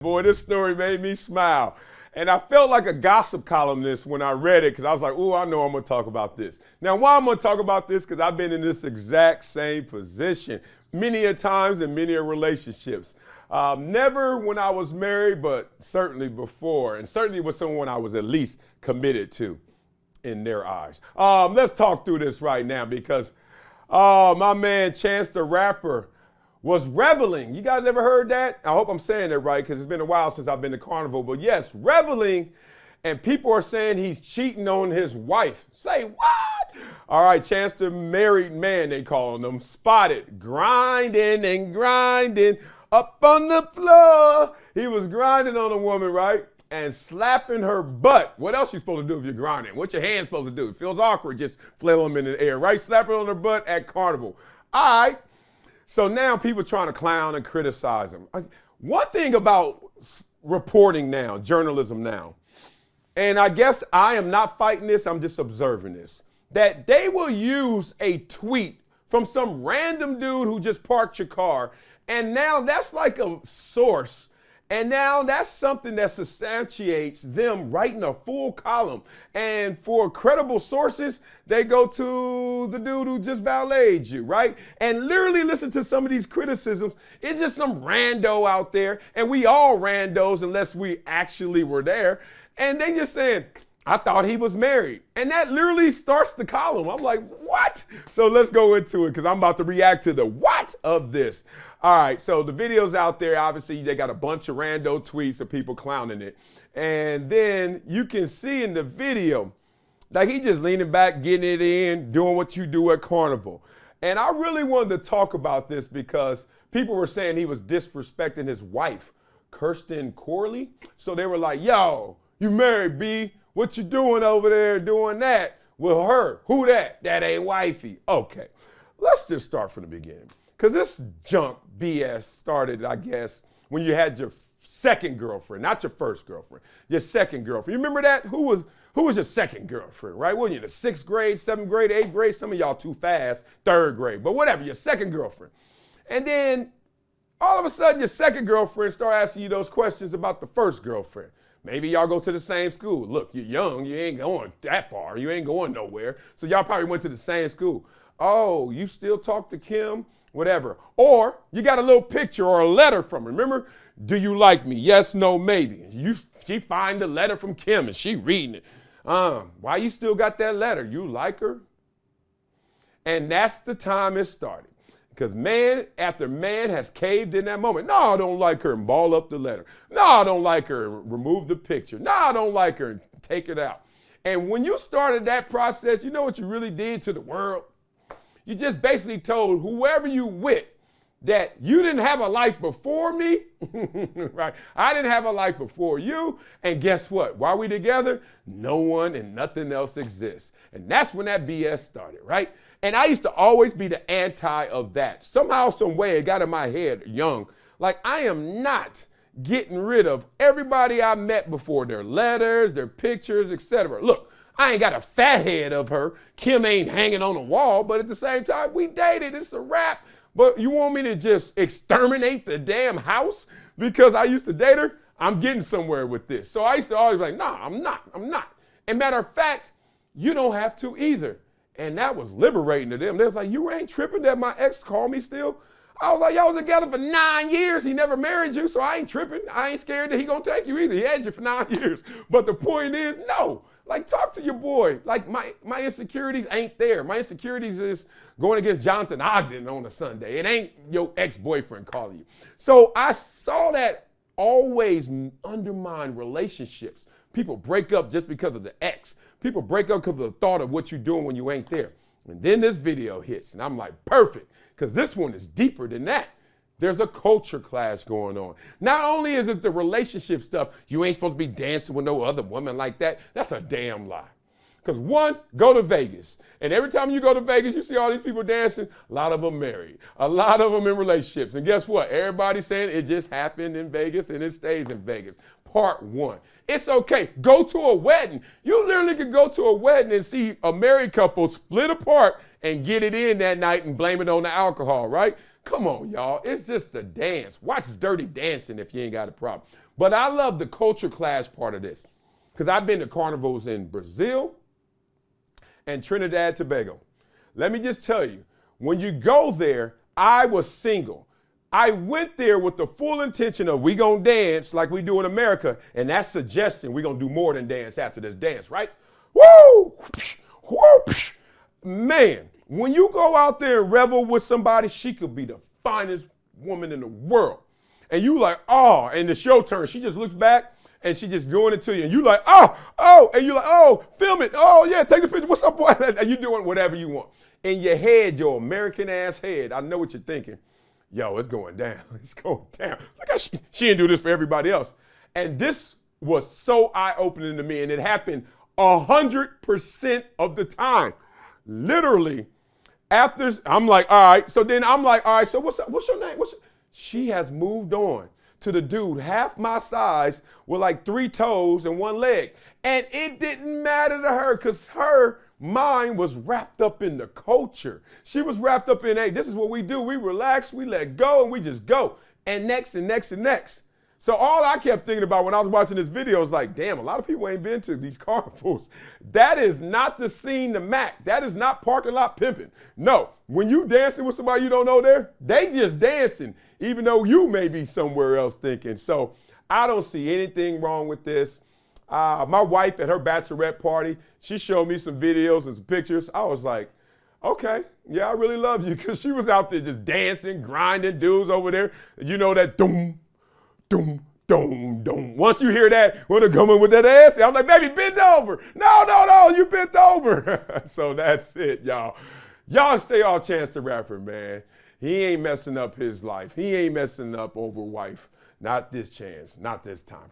Boy, this story made me smile. And I felt like a gossip columnist when I read it because I was like, oh, I know I'm going to talk about this. Now, why I'm going to talk about this? Because I've been in this exact same position many a times in many a relationships. Never when I was married, but certainly before, and certainly with someone I was at least committed to in their eyes. Let's talk through this right now because my man Chance the Rapper was reveling. You guys ever heard that? I hope I'm saying that right because it's been a while since I've been to Carnival. But yes, reveling, and people are saying he's cheating on his wife. Say what? All right, Chance the married man, they calling him, spotted, grinding and grinding up on the floor. He was grinding on a woman, right? And slapping her butt. What else you supposed to do if you're grinding? What your hands supposed to do? It feels awkward just flail them in the air, right? Slapping on her butt at Carnival. All right. So now people trying to clown and criticize him. One thing about reporting now, journalism now, and I guess I am not fighting this, I'm just observing this, that they will use a tweet from some random dude who just parked your car, and now that's like a source. And now that's something that substantiates them writing a full column. And for credible sources, they go to the dude who just valeted you, right? And literally listen to some of these criticisms. It's just some rando out there. And we all randos unless we actually were there. And they just saying, I thought he was married. And that literally starts the column. I'm like, what? So let's go into it because I'm about to react to the what of this. All right, so the video's out there. Obviously, they got a bunch of rando tweets of people clowning it. And then you can see in the video, like he just leaning back, getting it in, doing what you do at Carnival. And I really wanted to talk about this because people were saying he was disrespecting his wife, Kirsten Corley. So they were like, yo, you married, B. What you doing over there doing that with her? Who that? That ain't wifey. Okay, let's just start from the beginning. Because this junk BS started, I guess, when you had your second girlfriend, not your first girlfriend, your second girlfriend. You remember that? Who was your second girlfriend, right? Wasn't you in the 6th grade, 7th grade, 8th grade? Some of y'all too fast, 3rd grade, but whatever, your second girlfriend. And then all of a sudden, your second girlfriend start asking you those questions about the first girlfriend. Maybe y'all go to the same school. Look, you're young, you ain't going that far, you ain't going nowhere. So y'all probably went to the same school. Oh, you still talk to Kim? Whatever. Or you got a little picture or a letter from her. Remember, do you like me? Yes, no, maybe. She find the letter from Kim and she reading it. Why you still got that letter? You like her? And that's the time it started. Because man after man has caved in that moment. No, I don't like her and ball up the letter. No, I don't like her and remove the picture. No, I don't like her and take it out. And when you started that process, you know what you really did to the world? You just basically told whoever you with that you didn't have a life before me, right? I didn't have a life before you. And guess what? While we together, no one and nothing else exists. And that's when that BS started, right? And I used to always be the anti of that. Somehow, some way it got in my head young. Like I am not getting rid of everybody I met before, their letters, their pictures, etc. Look, I ain't got a fat head of her. Kim ain't hanging on the wall, but at the same time, we dated. It's a wrap. But you want me to just exterminate the damn house because I used to date her? I'm getting somewhere with this. So I used to always be like, nah, I'm not. And matter of fact, you don't have to either. And that was liberating to them. They was like, you ain't tripping that my ex called me still? I was like, y'all was together for 9 years. He never married you, so I ain't tripping. I ain't scared that he gonna take you either. He had you for 9 years. But the point is, no. Like, talk to your boy. Like, my insecurities ain't there. My insecurities is going against Jonathan Ogden on a Sunday. It ain't your ex-boyfriend calling you. So I saw that always undermine relationships. People break up just because of the ex. People break up because of the thought of what you're doing when you ain't there. And then this video hits, and I'm like, perfect, because this one is deeper than that. There's a culture clash going on. Not only is it the relationship stuff, you ain't supposed to be dancing with no other woman like that. That's a damn lie. Because one, go to Vegas. And every time you go to Vegas, you see all these people dancing. A lot of them married. A lot of them in relationships. And guess what? Everybody's saying it just happened in Vegas and it stays in Vegas. Part one. It's okay. Go to a wedding. You literally could go to a wedding and see a married couple split apart and get it in that night and blame it on the alcohol, right? Come on, y'all. It's just a dance. Watch Dirty Dancing if you ain't got a problem. But I love the culture clash part of this because I've been to carnivals in Brazil and Trinidad, Tobago. Let me just tell you, when you go there, I was single. I went there with the full intention of we gonna dance like we do in America, and that's suggesting we gonna do more than dance after this dance, right? Woo! Woo! Man, when you go out there and revel with somebody, she could be the finest woman in the world. And you like, oh, and it's your turn. She just looks back and she just doing it to you. And you like, oh, and you like, oh, film it. Oh, yeah, take the picture. What's up, boy? And you doing whatever you want. In your head, your American ass head, I know what you're thinking. Yo, it's going down. It's going down. Look how she didn't do this for everybody else. And this was so eye-opening to me. And it happened 100% of the time. Literally, after, I'm like, all right. So then I'm like, all right, so what's up? What's your name? She has moved on to the dude half my size with like 3 toes and 1 leg. And it didn't matter to her because her mind was wrapped up in the culture. She was wrapped up in, hey, this is what we do. We relax, we let go, and we just go. And next and next and next. So all I kept thinking about when I was watching this video was like, damn, a lot of people ain't been to these carnivals. That is not the scene to Mac. That is not parking lot pimping. No, when you dancing with somebody you don't know there, they just dancing, even though you may be somewhere else thinking. So I don't see anything wrong with this. My wife at her bachelorette party, she showed me some videos and some pictures. I was like, okay, yeah, I really love you. Because she was out there just dancing, grinding, dudes over there. You know that doom, doom, doom, doom. Once you hear that, when they're coming with that ass, I'm like, baby, bend over. No, you bent over. So that's it, y'all. Y'all stay off Chance the Rapper, man. He ain't messing up his life. He ain't messing up over wife. Not this chance, not this time.